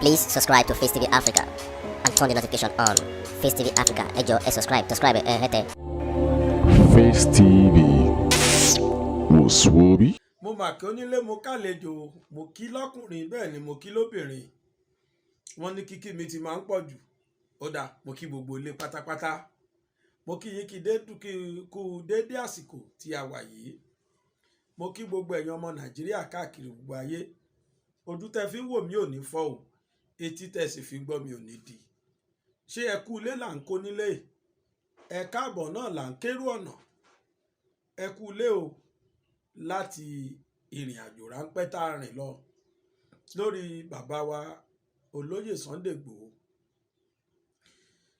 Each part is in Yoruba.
Please subscribe to Face TV Africa and turn the notification on. Face TV Africa, ẹ jọ̀ọ́ ẹ subscribe, hete. Face TV Muswobi. Mo mà kí onílé mo kálejò, mo kí lọ́kùnrin bẹ́ẹ̀ ni mo kí lóbìnrin. Wọ́n ní kíkí mi ti máa ń pọ̀ jù. Ó dà, mo kí gbogbo ilé pátápátá. Mo kí yín kú déédé àsìkò tí a wà yìí. Mo kí gbogbo ẹ̀yin ọmọ Nàìjíríà káàkiri gbogbo ayé. Ojú tẹ́ fi ń wò mí ò ní fọ́ o, etí tẹ́ sì fi ń gbọ́ mi ò ní di. Ṣé ẹ kú ilé là ń kó nílé? Ẹ káàbọ̀ náà là ń kérú ọ̀nà. Ẹ kú ilé o láti ìrìn àjò ráńpẹ́ tá a rìn lọ lórí bàbá wa olóyè Sunday Igboho.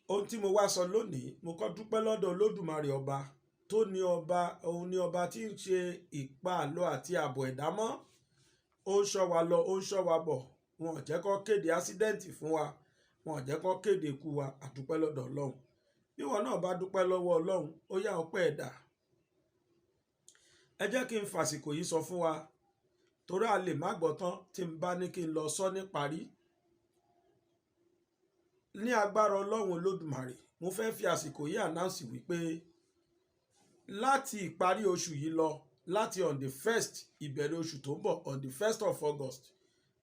Ohun tí mo wá sọ lónìí, mo kọ́ dúpẹ́ lọ́dọ̀ Olódùmarè ọba tó ní ọba, òun ni ọba tí ń ṣe ìpàlọ́ àti ààbò ẹ̀dá mọ́. Ó ń ṣọ́ wa lọ, ó ń ṣọ́ wa bọ̀. Wọn ò jẹ́ kó kéde ásídẹ́ǹtì fún wa, wọn ò jẹ́ kó kéde ikú wa. Àdúpẹ́ lọ́dọ̀ Ọlọ́run. Bí wọn náà bá dúpẹ́ lọ́wọ́ Ọlọ́run, ó yá ọpẹ́ ẹ̀dá. Ẹ jẹ́ kí n fàsìkò yìí sọ fún wa, torí a lè má gbọ́ tán tí n bá ní kí n lọ sọ ní parí. Ní agbára Ọlọ́run Olódùmarè, mo fẹ́ fi àsìkò yìí ànáùnsì wípé láti ìparí oṣù yìí lọ, láti on the 1st ìbẹ̀rẹ̀ oṣù tó ń bọ̀, on the 1st of August,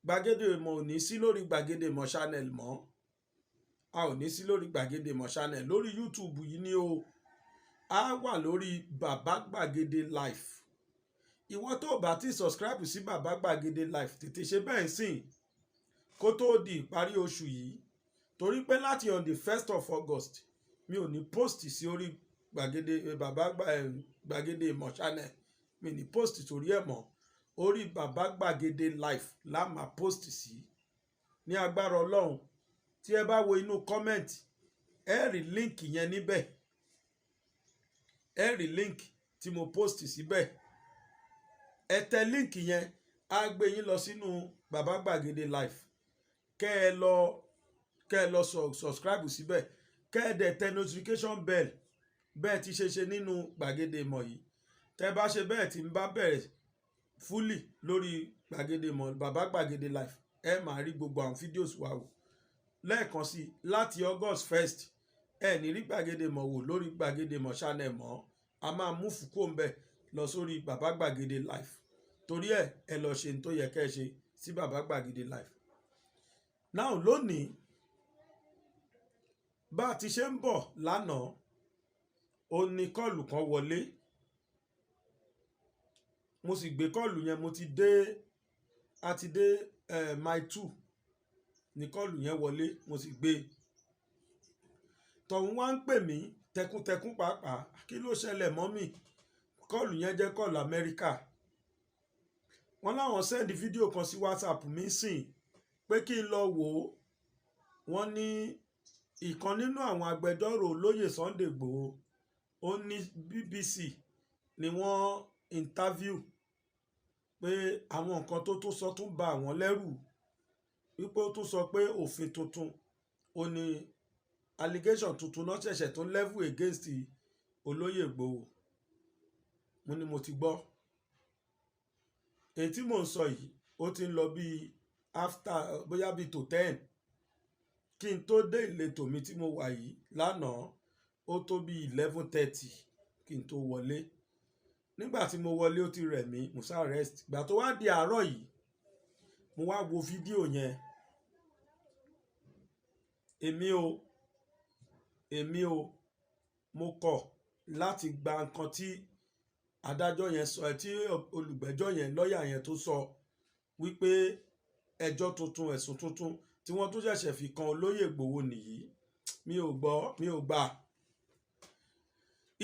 Gbàgede Ìmọ̀ ò ní sí lórí Gbàgede Ìmọ̀ channel mọ́. A ò ní sí lórí Gbàgede Ìmọ̀ channel. Lórí YouTube yìí ni o. A wà lórí Bàbá Gbàgede Life. Ìwọ tó bá ti subscribe sí Bàbá Gbàgede Life, tètè ṣe bẹ́ẹ̀ sìn kó tó di ìparí oṣù yìí. Torí pé láti on the 1st of August, mi ò ní post sí orí Gbàgede Ìmọ̀ channel. Mi ní post sórí ẹ̀ mọ́. Orí Bàbá Gbàgede Life la máa post sí. Ní agbára Ọlọ́run, tí ẹ bá wo inú comment, ẹ rí link yẹn níbẹ̀. Ẹ rí link tí mo post síbẹ̀. Ẹ tẹ link yẹn, á gbé yín lọ sínú Bàbá Gbàgede Life. Kẹ́ ẹ lọ subscribe síbẹ̀. Kẹ́ ẹ dẹ̀ tẹ notification bell bẹ́ẹ̀ ti ṣe nínú Gbàgede Ìmọ̀ yìí. Tẹ́ bá ṣe bẹ́ẹ̀ tí n bá bẹ̀rẹ̀ fully lórí Gbàgede Ìmọ̀, Bàbá Gbàgede Life, ẹ máa rí gbogbo àwọn fídíòs wa wò. Lẹ́ẹ̀kan sí, láti August 1st, ẹ ní rí Gbàgede Ìmọ̀ wò lórí Gbàgede Ìmọ̀ channel mọ́. A máa mú fúkó ń bẹ̀ lọ sórí Bàbá Gbàgede Life. Torí ẹ lọ ṣe ní tó yẹ kẹ́ ẹ ṣe sí Bàbá Gbàgede Life. Now lónìí, bá a ti ṣe ń bọ̀ lánàá, ó ní kọ́ọ̀lù kan wọlé. Mo sì gbé kọ́ọ̀lù yẹn, a ti dé mile 2 ní kọ́ọ̀lù yẹn wọlé, mo sì gbé. Tọ̀hún wá ń pè mí tẹkuntẹkun pàápàá. Kí ló ṣẹlẹ̀ mọ́mì? Kọ́ọ̀lù yẹn jẹ́ kọ́ọ̀lù Amẹ́ríkà. Wọ́n láwọn sẹ́ndì fídíò kan sí WhatsApp mi sìn pé kí n lọ wò ó. Wọ́n ní ìkan nínú àwọn agbẹjọ́rò olóyè Sunday Igboho, ó ní BBC ni wọ́n interview pé àwọn nǹkan tó tún sọ tún bà wọ́n lẹ́rù. Wípé ó tún sọ pé òfin tuntun, ó ní allegation tuntun náà ṣẹ̀ṣẹ̀ tún level against olóyè Igboho. Mo ní mo ti gbọ́. Èyí tí mò ń sọ yìí, ó ti ń lọ bí after bóyá bí tó 10 kí n tó dé ìletò mi tí mo wà yìí lánàá. Ó tó bí 11:30 kí n tó wọlé. Nígbà tí mo wọlé ó ti rẹ̀ mí, mo sá rest. Ìgbà tó wá di àárọ̀ yìí, mo wá wo fídíò yẹn. Èmi o, mo kọ̀ láti gba nǹkan tí adájọ́ yẹn sọ, tí olùgbẹ́jọ́ yẹn, lọ́ọ̀yà yẹn tó sọ wípé ẹjọ́ tuntun, ẹ̀sùn tuntun tí wọ́n tún ṣẹ̀ṣẹ̀ fi kan olóyè Igboho nìyí. Mi ò gbọ́, mi ò gbà.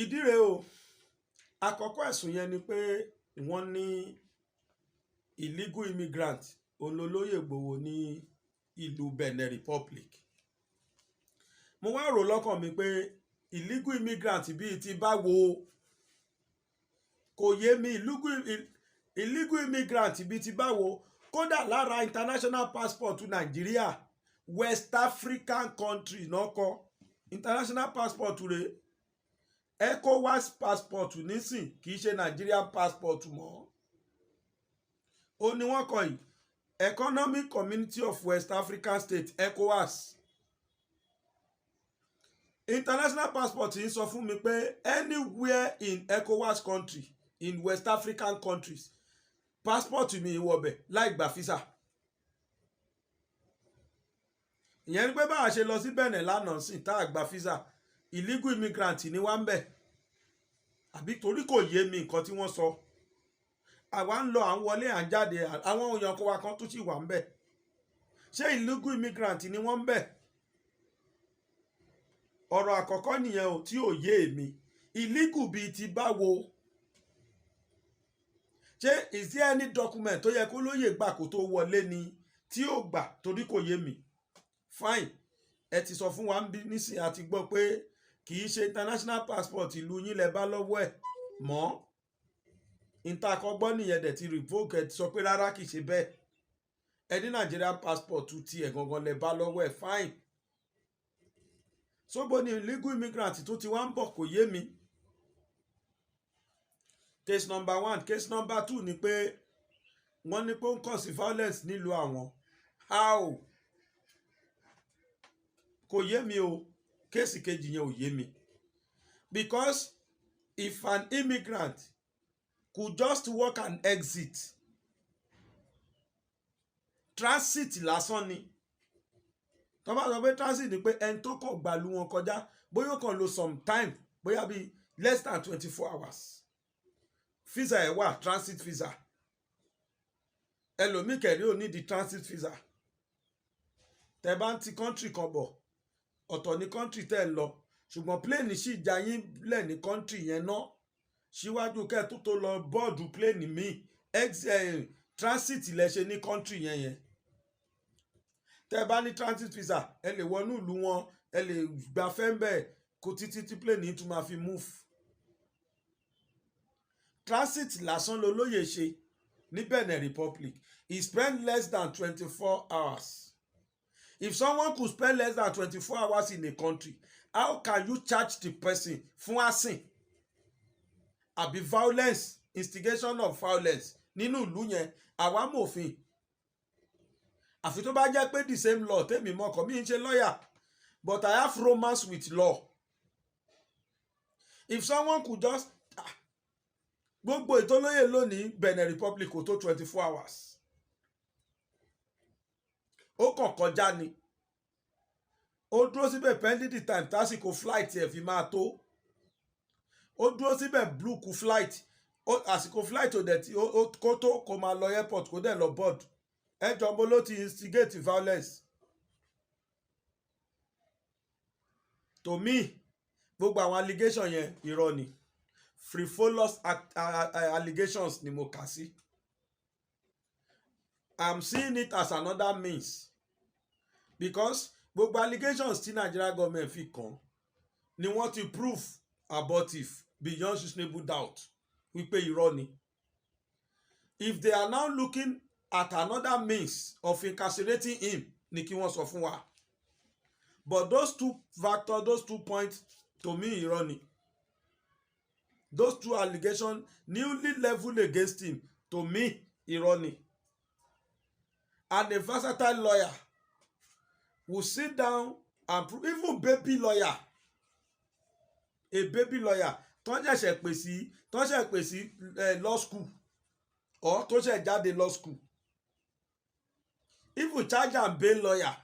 Ìdí rèé o. Àkọ́kọ́ ẹ̀sùn yẹn ni pé wọ́n ní illegal immigrant olóyè Igboho ní ìlú Benin Republic. Mo wá rò lọ́kàn mi pé illegal immigrant bíi ti báwo? Kò yé mi. Illegal immigrant bíi ti báwo? Kódà lára international passport Nàìjíríà, West African country náà kọ international passport rẹ̀. ECOWAS passport nísìn kì í ṣe Nigerian passport mọ́. Ó ní wọ́n kọ yìí. Economic Community of West African States ECOWAS. International passport ń sọ fún mi pé anywhere in ECOWAS country in West African countries passport mi wọbẹ̀ láì gba visa. Ìyẹn ni pé báwa ṣe lọ sí Benin lánàá sí tá a gba visa illegal immigrant ni wá ń bẹ̀ àbí torí kò yé mi nǹkan tí wọ́n sọ àwa ń lọ à ń wọlé à ń jáde àwọn èèyàn kó wa kan tó sì wà ń bẹ̀ ṣé illegal immigrant ni wọ́n ń bẹ̀ ọ̀rọ̀ àkọ́kọ́ nìyẹn o tí ò yé mi illegal bíi ti báwo ṣé is there any document tó yẹ kó lóye gbà kó tó wọlé ni tí ò gbà torí kò yé mi fine ẹ ti sọ fún wa nísìnyí àti gbọ́ pé kì í ṣe international passport ìlú yín lẹ bá lọ́wọ́ ẹ̀ mọ́ ìtakọ̀gbọ́ nìyẹn dẹ̀ ti revoke ẹ ti sọ pé rárá kì í ṣe bẹ́ẹ̀ ẹ ní Nigerian passport ti ẹ̀ gangan lẹ bá lọ́wọ́ ẹ̀ fine sóbò ni illegal immigrant tó ti wá ń bọ̀ kò yé mi case number 1 case number 2 ni pé wọ́n ní pé ó ń kàn sí violence nílùú àwọn how kò yé mi o kéèsì kejì yẹn ò yé mi because if an immigrant could just walk and exit transit lásán ni tó bá sọ pé transit ni pé ẹni tó kàn gbàlú wọn kọjá bóyá ó kàn lo some time bóyá bíi less than 24 hours visa ẹ̀ wà transit visa ẹlòmíì kẹ̀rí ò ní di transit visa tẹ́ bá ń ti country kan bọ̀ ọ̀tọ̀ ní country tẹ́ ẹ lọ ṣùgbọ́n plane sì já yín lẹ̀ ní country yẹn náà síwájú kẹ́ tó lọ bọ́ọ̀dù plane míì transit lẹ ṣe ní country yẹn tẹ́ bá ní transit visa ẹ lè wọnú ìlú wọn ẹ lè gba fẹ́ńbẹ̀ kó títí tí plane yìí tún máa fi move transit lásán lolóyè ṣe ní Benin Republic he spend less than 24 hours. If someone could spend less than 24 hours in a country, how can you charge the person fún asin àbí violence instigation of violence nínú ìlú yẹn àwa mòfin àfi tó bá jẹ́ pé the same law tèmi mọ́kàn mi ń ṣe lawyer but I have romance with law. If someone could just gbogbo ìtọ́lóyè lónìí Benin Republic kò tó 24 hours ó kàn kọjá ni ó dúró síbẹ̀ pending the time tásìkò flight ẹ̀ fi máa tó ó dúró síbẹ̀ blue kú flight àsìkò flight ò dẹ̀ tí kó tó kó máa lọ airport kó dẹ̀ lọ board ẹjọ́ mo ló ti instigate violence to me gbogbo àwọn allegation yẹn irọ́ ni frivolous allegations ni mo kà sí. I'm seeing it as another means because gbogbo allegations tí Nigeria government fi kàn ni wọ́n ti prove abortive beyond reasonable doubt wípé irọ́ ni. If they are now looking at another means of incarcerating him ni kí wọ́n sọ fún wa but those two factors those 2 points to me irọ́ ni. Those 2 allegations newly leveled against him to me irọ́ ni. And a versatile lawyer will sit down and prove even baby lawyer a baby lawyer tó ṣẹ̀ṣẹ̀ pè sí law school or tó ṣẹ̀ jáde law school even charge and bail lawyer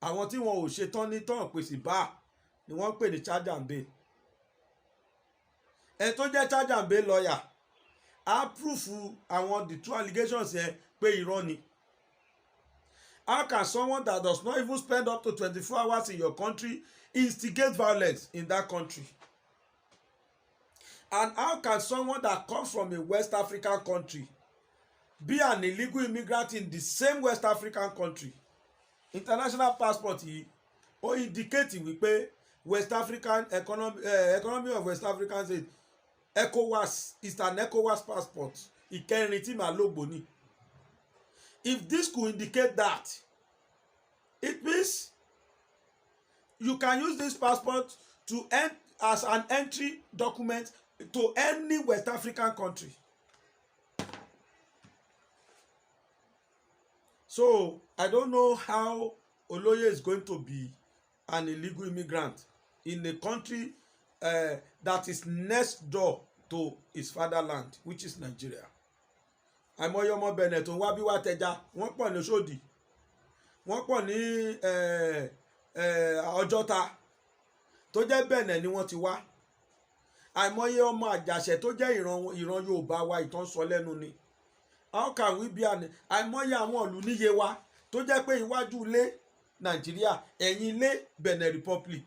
àwọn tí wọn ò ṣe tán ní tán pè sí bar ni wọ́n pè ní charge and bail ẹ tó jẹ́ charge and bail lawyer á proof àwọn the 2 allegations yẹn pé irọ́ ni. How can someone that does not even spend up to 24 hours in your country instigate violence in that country? And how can someone that comes from a West African country be an illegal immigrant in the same West African country? International passport yìí ó indicate wípé West African economy of West African state ECOWAS is an ECOWAS passport ìkẹrin tí màá lògbò ní. If this could indicate that, it means you can use this passport to as an entry document to any West African country. So I don't know how Oloye is going to be an illegal immigrant in a country that is next door to his fatherland, which is Nigeria. àìmọye ọmọ Benin tó ń wá bí wá tẹja, wọ́n pọ̀ ní Òṣòdì, wọ́n pọ̀ ní Ọjọ́ta tó jẹ́ Benin ni wọ́n ti wá. àìmọye ọmọ Àjàṣẹ́ tó jẹ́ ìran Yorùbá wa ìtàn sọ lẹ́nu ni. How can we be àìmọye àwọn ìlú níye wa tó jẹ́ pé iwájú ilé Nàìjíríà, ẹ̀yìn ilé Benin Republic.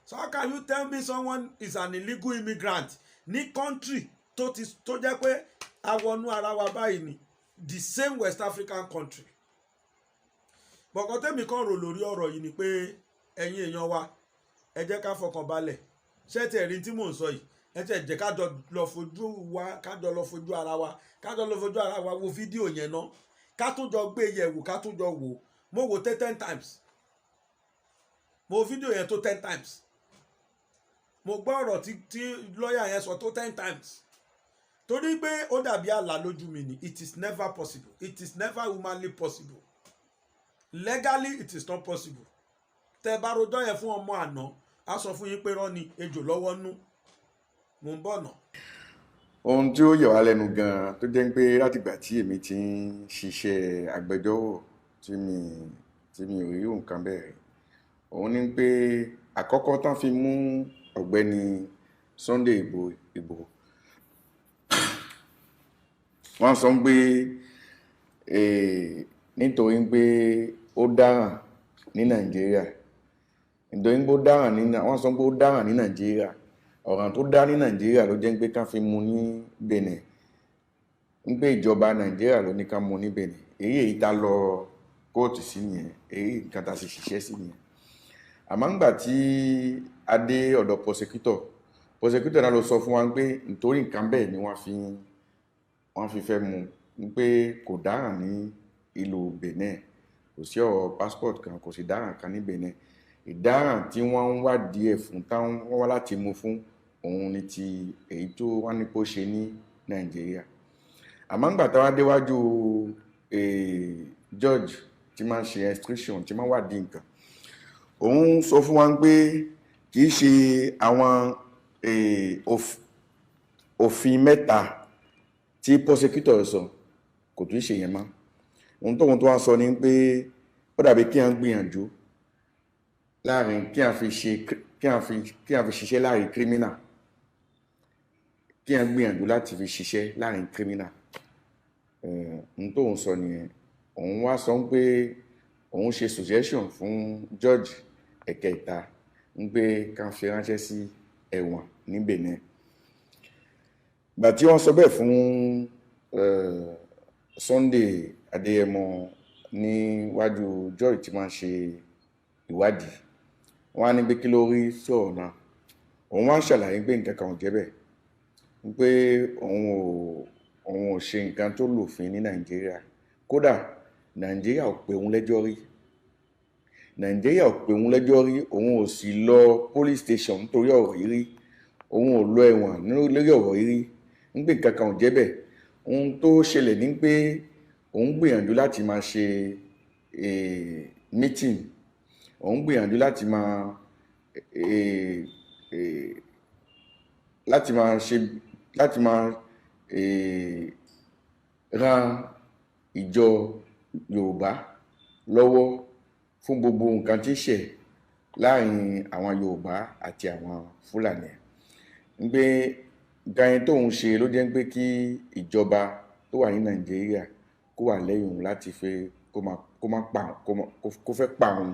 So how can you tell me someone is an illegal immigrant ní country tó jẹ́ pé awọnú ara wa báyìí ni, the same West African country? Bọ̀kọ́ tẹ́mi kan rò lórí ọ̀rọ̀ yìí ni pé ẹ̀yin èèyàn wa ẹ jẹ́ ká fọkàn balẹ̀. Ṣé tẹ̀ rí tí mò ń sọ yìí? Ẹ tẹ̀ jẹ́ ká jọ lọ fojú ara wa wo fídíò yẹn náà, ká tún jọ gbé yẹ̀wò, ká tún jọ wò. Mo wò 10 times, mo fídíò yẹn tó 10 times, mo gbọ́ ọ̀rọ̀ tí lọ́ọ̀yà yẹn sọ tó 10 times. Torí pé ó dàbí àlá lójú mi ni. It is never possible. It is never humanly possible. Legally it is not possible. Tẹ́ bá rojọ́ yẹn fún ọmọ àná, a sọ fún yín pé rán ni ejò lọ́wọ́ nú. Mo ń bọ̀ nà. Ohun tí ó yà wá lẹ́nu gan-an tó jẹ́ pé látìgbà tí èmi ti ń ṣiṣẹ́ agbẹjọ́rò tí mi ò rí nǹkan bẹ́ẹ̀, òun ni pé àkọ́kọ́ tán fi mú ọ̀gbẹ́ni Sunday Igboho, wọ́n sọ pé nítorí pé ó dáràn ní Nàìjíríà, nítorí pé wọ́n sọ pé ó dáràn ní Nàìjíríà, ọ̀ràn tó dá ní Nàìjíríà ló jẹ́ pé ká fi mú ní Benin, ń pé ìjọba Nàìjíríà ló ní ká mú ní Benin. Èyí tá lọ kóòtù sí nìyẹn, èyí nǹkan tá sì ṣiṣẹ́ sí nìyẹn. Àmọ́ ńgbà tí a dé ọ̀dọ̀ prosecutor náà ló sọ fún wa pé nítorí nǹkan bẹ́ẹ̀ ni wọ́n fi fẹ́ mú, pé kò dáràn ní ìlú Benin, kò sí ọ̀rọ̀ passport kan, kò sí dáràn kan ní Benin. Ìdáràn tí wọ́n ń wádìí ẹ̀ fún, táwọn wọ́n wá láti mú fún, òun ni ti èyí tó wá ní kó ṣe ní Nàìjíríà. Àmọ́ ńgbà tá wá déwájú judge tí máa ń ṣe instruction, tí máa ń wádìí nǹkan, òun sọ fún wa pé kì í ṣe àwọn òfin mẹ́ta tí prosecutor sọ, kò tún ṣe yẹn mọ́. Ohun tóun tó wá sọ ni pé ó dàbí kí a gbìyànjú láàrin kí a fi ṣiṣẹ́ láàrin criminal, kí a gbìyànjú láti fi ṣiṣẹ́ láàrin criminal. Ohun tóun sọ nìyẹn. Òun wá sọ pé òun ṣe suggestion fún judge ẹ̀kẹta ń pé ká fi ránṣẹ́ sí ẹ̀wọ̀n ní Benin. Gbà tí wọ́n sọ bẹ́ẹ̀ fún Sunday Adéyẹmọ níwájú judge tí máa ń ṣe ìwádìí, wọ́n á ní pé kí ló rí sọ̀rọ̀ náà. Òun wá ṣàlàyé pé nǹkan kan ò jẹ́ bẹ́ẹ̀, pé òun ò ṣe nǹkan tó lòfin ní Nàìjíríà. Kódà Nàìjíríà ò pè òun lẹ́jọ́ rí, òun ò sì lọ police station nítorí ọ̀rọ̀ yìí rí, òun ò lọ ẹ̀wọ̀n lórí ọ̀rọ̀ yìí rí, ń pé nǹkan kan ò jẹ́ bẹ́ẹ̀. Ohun tó ṣẹlẹ̀ ní pé òun gbìyànjú láti máa ṣe meeting, òun gbìyànjú láti máa ran ìjọ Yorùbá lọ́wọ́ fún gbogbo nǹkan tí ṣẹ̀ láàrin àwọn Yorùbá àti àwọn Fúlàní. Ń pé gayin tóun ṣe ló jẹ́ pé kí ìjọba tó wà ní Nàìjíríà kó wà lẹ́yìn òun láti fẹ́ kó fẹ́ pa òun.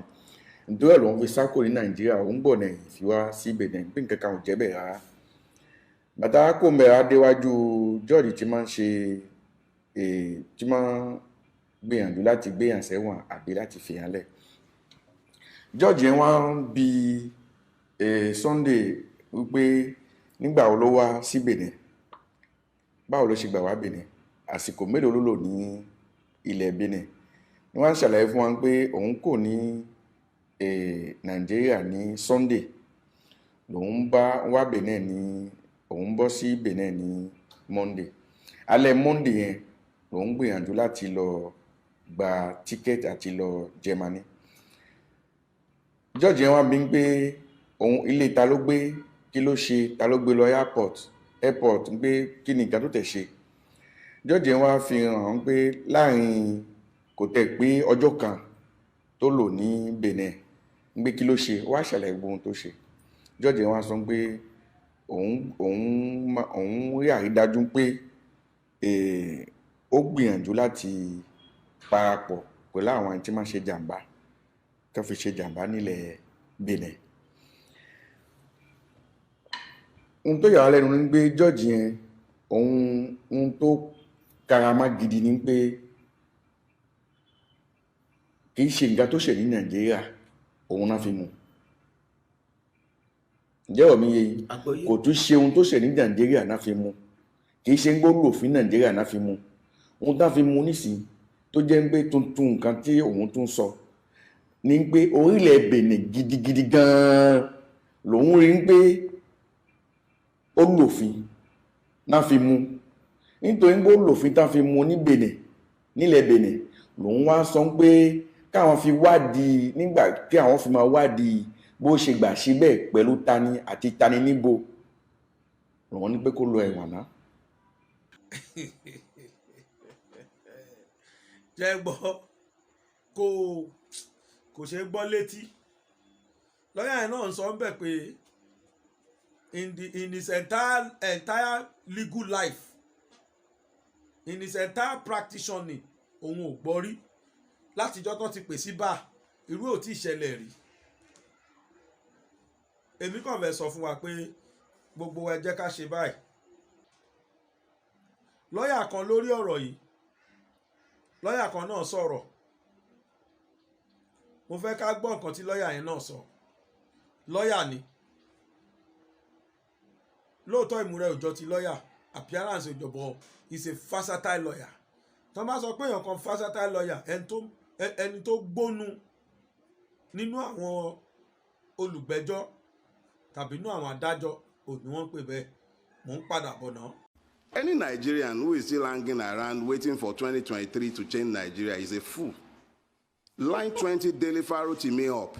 Nítorí ẹ̀ lòun fi sákò ní Nàìjíríà, òun bọ̀ náà fi wá sí Benin, pé nǹkan kan ò jẹ́ bẹ́ẹ̀ rárá. Bàtà kò mẹ́ra déwájú jọ́ọ̀jì tí máa ń gbìyànjú láti gbéyàn sẹ́wọ̀n àbí láti fìyàn lẹ̀. Jọ́ọ̀jì yẹn wá ń bi Sunday wípé nígbà wo ló wá sí Benin, báwo ló ṣe gbà wá Benin, àsìkò mélòó ló lò ní ilẹ̀ Benin. Wọ́n á ṣàlàyé fún wa pé òun kò ní Nàìjíríà ní Sunday, lòun wá Benin ní òun bọ́ sí Benin ní Monday. Alẹ́ Monday yẹn lòun gbìyànjú láti lọ gba tíkẹ́ẹ̀tì àti lọ Germany. George yẹn wá bí ń pé òun ilé ta ló gbé, kí ló ṣe, ta ló gbé lọ airport ń pé kí ni nǹkan tó tẹ̀ ṣe. George yẹn wá fi hàn pé láàrin kò tẹ̀ pé ọjọ́ kan tó lò ní Benin ń pé kí ló ṣe, wá ṣàlàyé gbogbo ohun tó ṣe. George yẹn wá sọ pé òun rí àrídájú pé ó gbìyànjú láti parapọ̀ pẹ̀lú àwọn tí máa ṣe jàǹbá tó fi ṣe jàǹbá nílẹ̀ Benin. Ohun tó yà wá lẹ́nu ní pé George yẹn ohun tó karama gidi ni pé kì í ṣe nǹkan tó ṣe ní Nàìjíríà òun náà fi mú. Ǹjẹ́ ọ̀mí yẹ yìí kò tún ṣe ohun tó ṣe ní Nàìjíríà náà fi mú, kì í ṣe ń gbóòrò òfin Nàìjíríà náà fi mú. Ohun tá fi mú nísìnyí tó jẹ́ pé tuntun nǹkan tí òun tún sọ ní pé orílẹ̀ Benin gidigidi gan-an lòun rí pé ó lòfin náà fi mú. Nítorí pé ó lòfin tá fi mú ní Benin, nílẹ̀ Benin, lòun wá sọ pé káwọn fi wádìí, nígbà tí àwọn fi máa wádìí bó ṣe gbà ṣe bẹ́ẹ̀ pẹ̀lú tani àti tani níbo, lòun ní pé kó lọ ẹ̀wọ̀n náà. jẹ́ gbọ́ kò ṣe gbọ́ létí. Lọ́yà yẹn náà sọ ń bẹ̀ pé in his entire legal life, in his entire practitioning, òun ò gbọ́ rí látijọ́ tó ti pè sí bá irú ò tí ì ṣẹlẹ̀ rí. Èmi kàn fẹ́ sọ fún wa pé gbogbo ẹ jẹ́ ká ṣe báyìí. Lọ́yà kan lórí ọ̀rọ̀ yìí, lọ́yà kan náà sọ̀rọ̀. Mo fẹ́ ká gbọ́ nǹkan tí lọ́yà yẹn náà sọ. Lọ́yà ni lóòótọ́ ìmúra òjò ti lọ́yà, appearance òjòbọ̀ is a versatile lawyer. Tó bá sọ pé èèyàn kan versatile lawyer, ẹni tó gbónú nínú àwọn olùgbẹ́jọ́ tàbí nínú àwọn adájọ́ ò ní wọ́n pè bẹ́ẹ̀. Mò ń padà bọ̀ náà. Any Nigerian who is still hanging around waiting for 2023 to change Nigeria is a fool. Line 20 Daily Faro team me up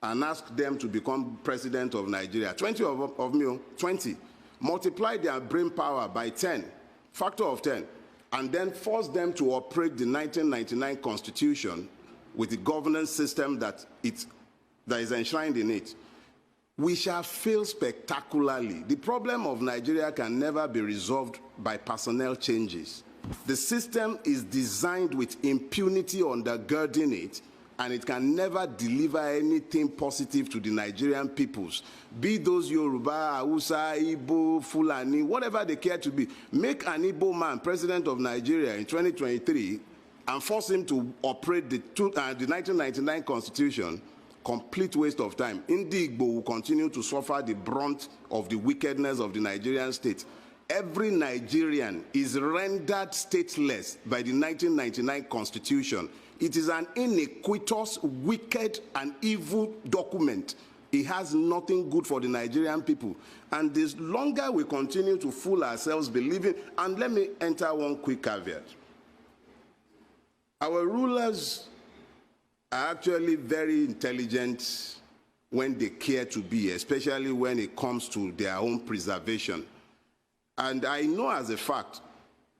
and ask them to become president of Nigeria. 20 of me, 20. Multiply their brain power by 10, factor of 10, and then force them to operate the 1999 Constitution with the governance system that is enshrined in it. We shall fail spectacularly. The problem of Nigeria can never be resolved by personnel changes. The system is designed with impunity undergirding it, and it can never deliver anything positive to the Nigerian peoples. Be those Yoruba, Hausa, Igbo, Fulani, whatever they care to be. Make an Igbo man president of Nigeria in 2023 and force him to operate the 1999 Constitution. Complete waste of time. Igbo will continue to suffer the brunt of the wickedness of the Nigerian state. Every Nigerian is rendered stateless by the 1999 Constitution. It is an iniquitous, wicked, and evil document. It has nothing good for the Nigerian people. And the longer we continue to fool ourselves believing, and let me enter one quick caveat. Our rulers are actually very intelligent when they care to be, especially when it comes to their own preservation. And I know as a fact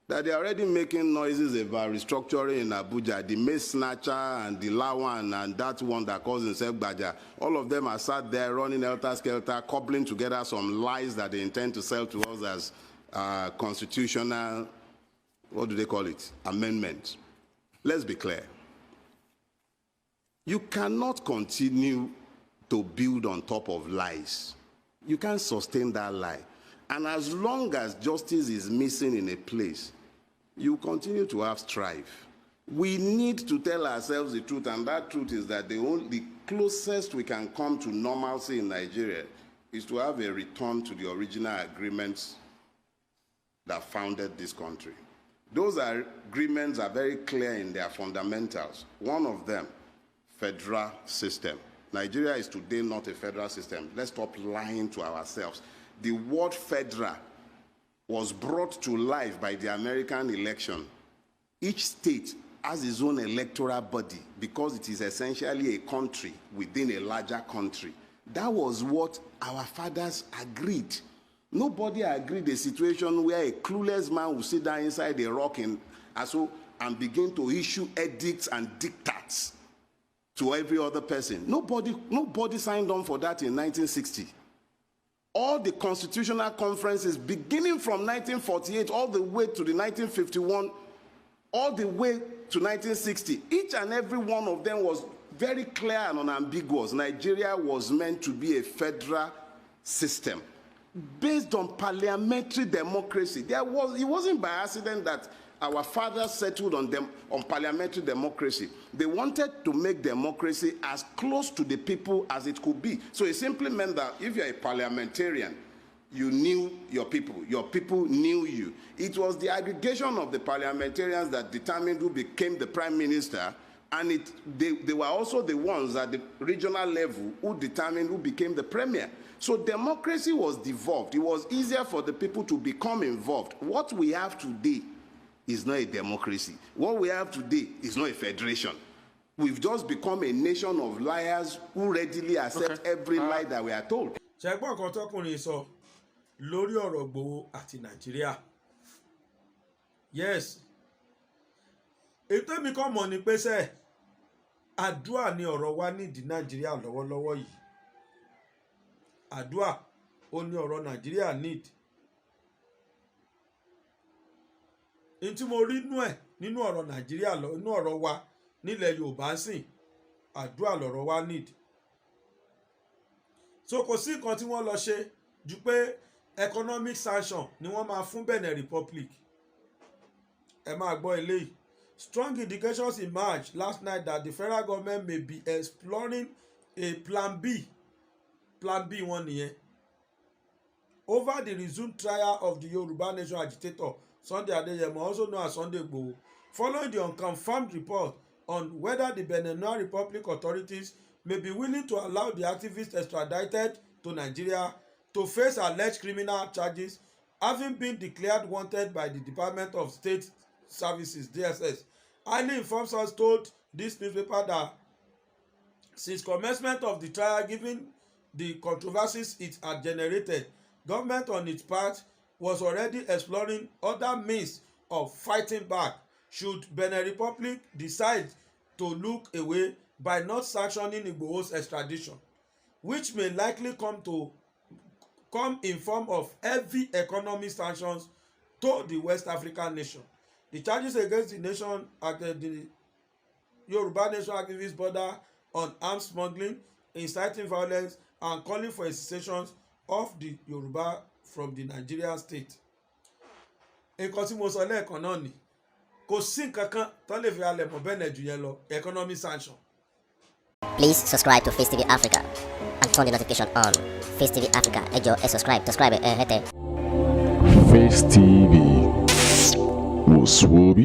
that they're already making noises about restructuring in Abuja. The Mace Snatcher and the Lawan and that one that calls himself Baja, all of them are sat there running helter-skelter, cobbling together some lies that they intend to sell to us as constitutional, what do they call it, amendments. Let's be clear. You cannot continue to build on top of lies. You can't sustain that lie. And as long as justice is missing in a place, you continue to have strife. We need to tell ourselves the truth, and that truth is that the closest we can come to normalcy in Nigeria is to have a return to the original agreements that founded this country. Those agreements are very clear in their fundamentals. One of them, federal system. Nigeria is today not a federal system. Let's stop lying to ourselves. The word federal was brought to life by the American election. Each state has its own electoral body because it is essentially a country within a larger country. That was what our fathers agreed. Nobody agreed a situation where a clueless man will sit down inside a rock and begin to issue edicts and diktats to every other person. Nobody signed on for that in 1960. All the constitutional conferences, beginning from 1948 all the way to the 1951, all the way to 1960, each and every one of them was very clear and unambiguous. Nigeria was meant to be a federal system based on parliamentary democracy. It wasn't by accident that our fathers settled on parliamentary democracy. They wanted to make democracy as close to the people as it could be. So it simply meant that if you're a parliamentarian, you knew your people knew you. It was the aggregation of the parliamentarians that determined who became the prime minister, and they were also the ones at the regional level who determined who became the premier. So democracy was devolved. It was easier for the people to become involved. What we have today is not a democracy. What we have today is not a federation. We've just become a nation of liars who readily accept every lie that we are told. ṣẹgbọn kan tọkùnrin sọ lórí ọ̀rọ̀ Ìgbòho àti Nàìjíríà. Yes, ètò èmi kan mọ̀ ní pé sẹ́ àdúà ni ọ̀rọ̀ wa nídìí Nàìjíríà lọ́wọ́lọ́wọ́ yìí. Àdúà ó ní ọ̀rọ̀ Nàìjíríà need. N tí mo rí nínú ọ̀rọ̀ Nàìjíríà nínú ọ̀rọ̀ wa nílẹ̀ Yorùbá sìn, àdúà lọ̀rọ̀ wa need. So kò sí nǹkan tí wọ́n lọ ṣe ju pé economic sanction ni wọ́n máa fún Benin Republic. Ẹ máa gbọ́ eléyìí. Strong indications emerged last night that the federal government may be exploring a plan B. Plan B wọn nìyẹn. Over the resumed trial of the Yoruba Nation agitator Sunday Adeyemo, also known as Sunday Igboho, following the unconfirmed report on whether the Benin Republic authorities may be willing to allow the activists extradited to Nigeria to face alleged criminal charges, having been declared wanted by the Department of State Services (DSS). Highly informed sources told this newspaper that since commencement of the trial, given the controversies it had generated, government on its part was already exploring other means of fighting back should Benin Republic decide to look away by not sanctioning Igboho's extradition, which may likely come in form of heavy economic sanctions to the West African nation. The charges against the nation at the Yoruba Nation activists border on arms smuggling, inciting violence, and calling for a cessation of the Yoruba from the Nigerian state. Nǹkan tí mo sọ lẹ́ẹ̀kan náà ni kò sí nǹkan kan tó lè fi alẹ̀ mọ́ bẹ́ẹ̀ jù yẹn lọ economic sanction. Please subscribe to Face TV Africa and turn the notification on. Face TV Africa, ẹ jọ̀ọ́ ẹ subscribe hete. Face TV was Swoby.